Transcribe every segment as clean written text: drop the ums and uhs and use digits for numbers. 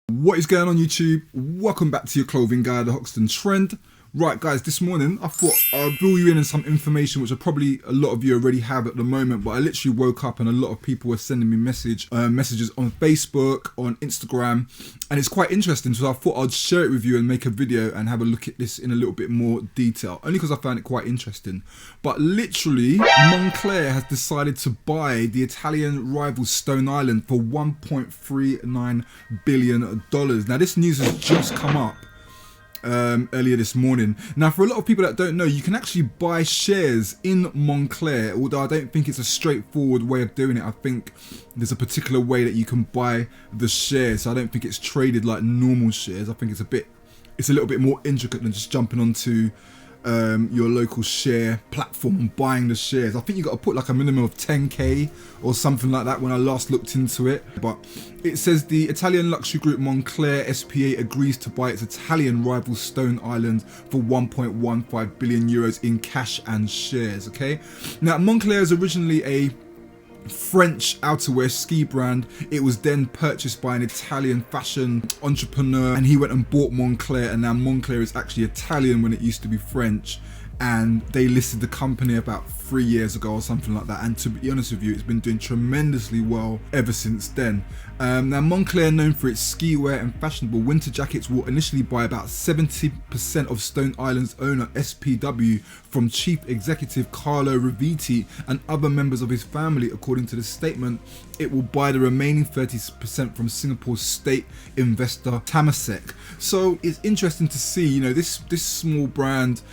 What is going on YouTube? Welcome back to your clothing guide, the Hoxton Trend. Right guys, this morning I thought I'd fill you in on some information which probably a lot of you already have at the moment, but I literally woke up and a lot of people were sending me messages on Facebook, on Instagram, and it's quite interesting, so I thought I'd share it with you and make a video and have a look at this in a little bit more detail, only because I found it quite interesting. But literally, Moncler has decided to buy the Italian rival Stone Island for $1.39 billion. Now this news has just come up earlier this morning. Now, for a lot of people that don't know, you can actually buy shares in Moncler, although I don't think it's a straightforward way of doing it. I think there's a particular way that you can buy the shares, so I don't think it's traded like normal shares. I think it's a little bit more intricate than just jumping onto your local share platform and buying the shares. I think you got to put like a minimum of 10k or something like that when I last looked into it. But it says the Italian luxury group Moncler SPA agrees to buy its Italian rival Stone Island for 1.15 billion euros in cash and shares. Okay, now Moncler is originally a French outerwear ski brand. It was then purchased by an Italian fashion entrepreneur, and he went and bought Moncler, and now Moncler is actually Italian when it used to be French, and they listed the company about 3 years ago or something like that, and to be honest with you, it's been doing tremendously well ever since then. Now Moncler, known for its ski wear and fashionable winter jackets, will initially buy about 70% of Stone Island's owner SPW from chief executive Carlo Raviti and other members of his family. According to the statement, it will buy the remaining 30% from Singapore's state investor Temasek. So it's interesting to see, you know, this small brand,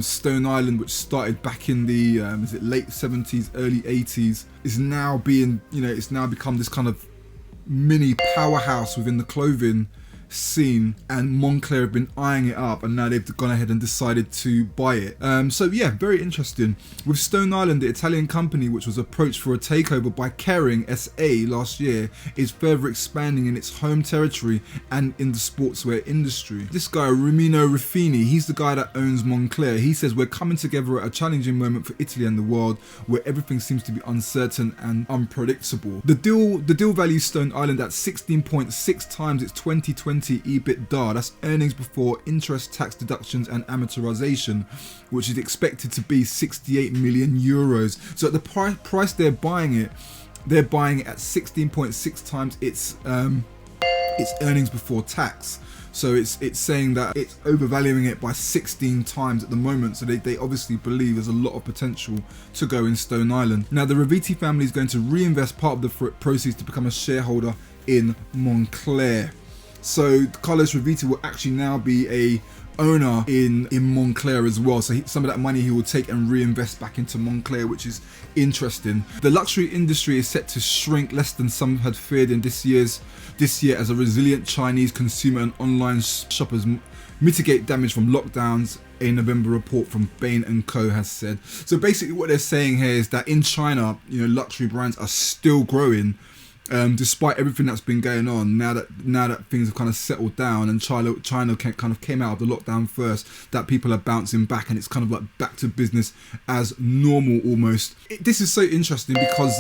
Stone Island, which started back in the is it late 70s, early 80s, is now being, you know, it's now become this kind of mini powerhouse within the clothing scene, and Moncler have been eyeing it up, and now they've gone ahead and decided to buy it. So yeah, very interesting. With Stone Island, the Italian company, which was approached for a takeover by Kering SA last year, is further expanding in its home territory and in the sportswear industry. This guy, Rumino Ruffini, he's the guy that owns Moncler. He says, "We're coming together at a challenging moment for Italy and the world, where everything seems to be uncertain and unpredictable." The deal values Stone Island at 16.6 times its 2020 EBITDA, that's earnings before interest, tax deductions and amortization, which is expected to be 68 million euros. So at the price they're buying it at 16.6 times its earnings before tax. So it's saying that it's overvaluing it by 16 times at the moment. So they obviously believe there's a lot of potential to go in Stone Island. Now the Raviti family is going to reinvest part of the proceeds to become a shareholder in Moncler. So Carlos Raviti will actually now be a owner in Moncler as well. So some of that money he will take and reinvest back into Moncler, which is interesting. The luxury industry is set to shrink less than some had feared in this year as a resilient Chinese consumer and online shoppers mitigate damage from lockdowns, a November report from Bain & Co has said. So basically what they're saying here is that in China, you know, luxury brands are still growing, despite everything that's been going on. Now that things have kind of settled down and China kind of came out of the lockdown first, that people are bouncing back and it's kind of like back to business as normal almost. This is so interesting because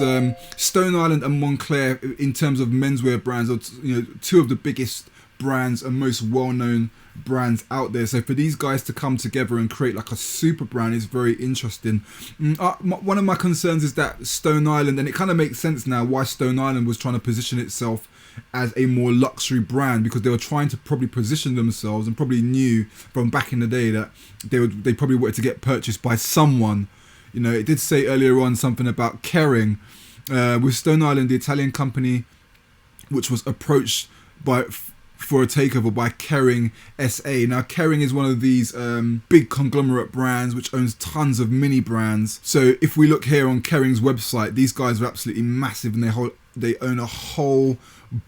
Stone Island and Moncler, in terms of menswear brands, are, you know, two of the biggest brands and most well-known brands out there. So for these guys to come together and create like a super brand is very interesting. One of my concerns is that Stone Island, and it kind of makes sense now why Stone Island was trying to position itself as a more luxury brand, because they were trying to probably position themselves and probably knew from back in the day that they probably wanted to get purchased by someone. You know, it did say earlier on something about Kering. With Stone Island, the Italian company, which was approached for a takeover by Kering SA. Now Kering is one of these big conglomerate brands which owns tons of mini brands. So if we look here on Kering's website, these guys are absolutely massive, and they own a whole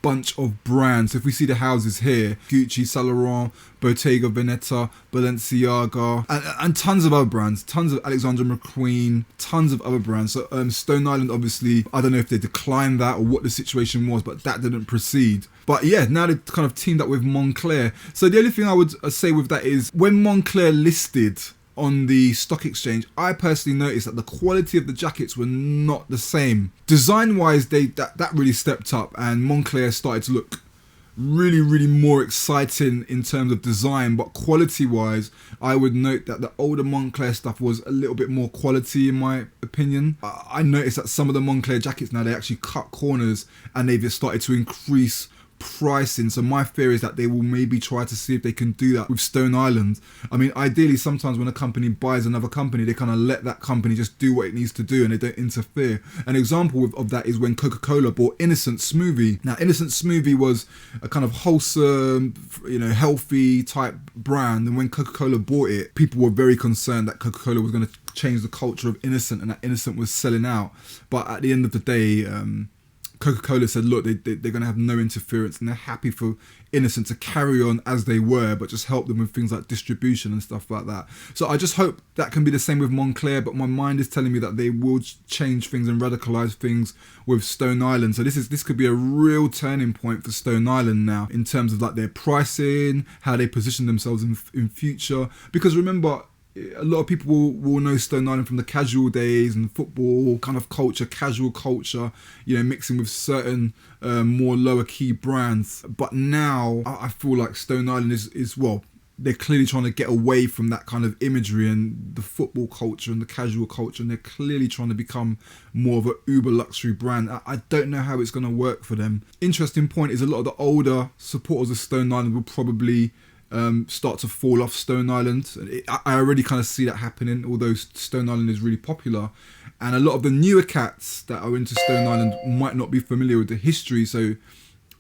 bunch of brands. So if we see the houses here, Gucci, Saint Laurent, Bottega Veneta, Balenciaga, and tons of other brands, tons of Alexander McQueen, tons of other brands. So Stone Island, obviously, I don't know if they declined that or what the situation was, but that didn't proceed. But yeah, now they've kind of teamed up with Moncler. So the only thing I would say with that is, when Moncler listed on the stock exchange, I personally noticed that the quality of the jackets were not the same. Design wise, that really stepped up, and Moncler started to look really more exciting in terms of design, but quality wise I would note that the older Moncler stuff was a little bit more quality in my opinion. I noticed that some of the Moncler jackets now, they actually cut corners and they've just started to increase pricing. So my fear is that they will maybe try to see if they can do that with Stone Island. I mean, ideally sometimes when a company buys another company, they kind of let that company just do what it needs to do and they don't interfere. An example of that is when Coca-Cola bought Innocent Smoothie. Now Innocent Smoothie was a kind of wholesome, healthy type brand, and when Coca-Cola bought it, people were very concerned that Coca-Cola was going to change the culture of Innocent and that Innocent was selling out. But at the end of the day, Coca-Cola said, look, they're going to have no interference and they're happy for Innocent to carry on as they were, but just help them with things like distribution and stuff like that. So I just hope that can be the same with Moncler, but my mind is telling me that they will change things and radicalize things with Stone Island. So this could be a real turning point for Stone Island now in terms of like their pricing, how they position themselves in future. Because remember, a lot of people will know Stone Island from the casual days and football kind of culture, casual culture, mixing with certain more lower key brands. But now I feel like Stone Island is well, they're clearly trying to get away from that kind of imagery and the football culture and the casual culture, and they're clearly trying to become more of an uber luxury brand. I don't know how it's going to work for them. Interesting point is a lot of the older supporters of Stone Island will probably start to fall off Stone Island. I already kind of see that happening, although Stone Island is really popular. And a lot of the newer cats that are into Stone Island might not be familiar with the history, so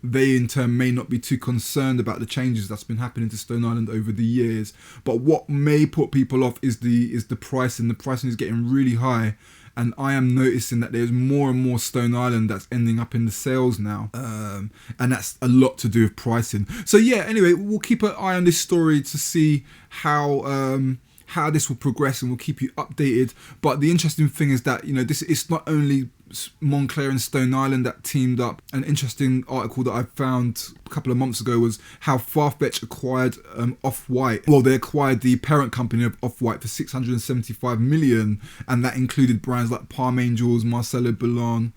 they in turn may not be too concerned about the changes that's been happening to Stone Island over the years. But what may put people off is the pricing. The pricing is getting really high. And I am noticing that there's more and more Stone Island that's ending up in the sales now. And that's a lot to do with pricing. So yeah, anyway, we'll keep an eye on this story to see how this will progress, and we'll keep you updated. But the interesting thing is that, it's not only Moncler and Stone Island that teamed up. An interesting article that I found a couple of months ago was how Farfetch acquired Off-White. Well, they acquired the parent company of Off-White for 675 million, and that included brands like Palm Angels, Marcelo Boulogne,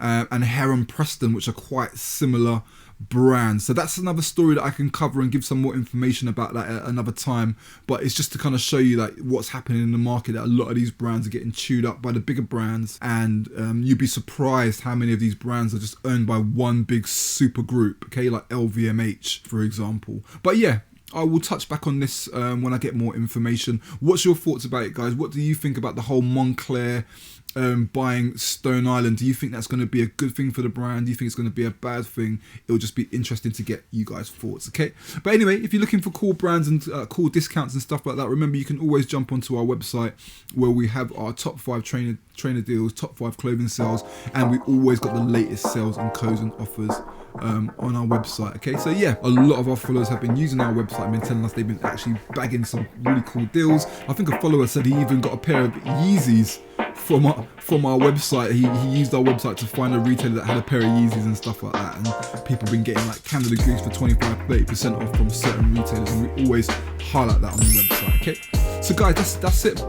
and Heron Preston, which are quite similar brands. So that's another story that I can cover and give some more information about that at another time. But it's just to kind of show you like what's happening in the market, that a lot of these brands are getting chewed up by the bigger brands, and you'd be surprised how many of these brands are just owned by one big super group, okay, like LVMH for example. But yeah, I will touch back on this when I get more information. What's your thoughts about it, guys? What do you think about the whole Moncler buying Stone Island? Do you think that's going to be a good thing for the brand? Do you think it's going to be a bad thing? It'll just be interesting to get you guys' thoughts, okay? But anyway, if you're looking for cool brands and cool discounts and stuff like that, remember you can always jump onto our website where we have our top 5 trainer deals, top 5 clothing sales, and we always got the latest sales and codes and offers on our website, okay? So yeah, a lot of our followers have been using our website and been telling us they've been actually bagging some really cool deals. I think a follower said he even got a pair of Yeezys from our website. He used our website to find a retailer that had a pair of Yeezys and stuff like that, and people have been getting like Canada Goose for 25-30% off from certain retailers, and we always highlight that on the website, okay? So guys, that's it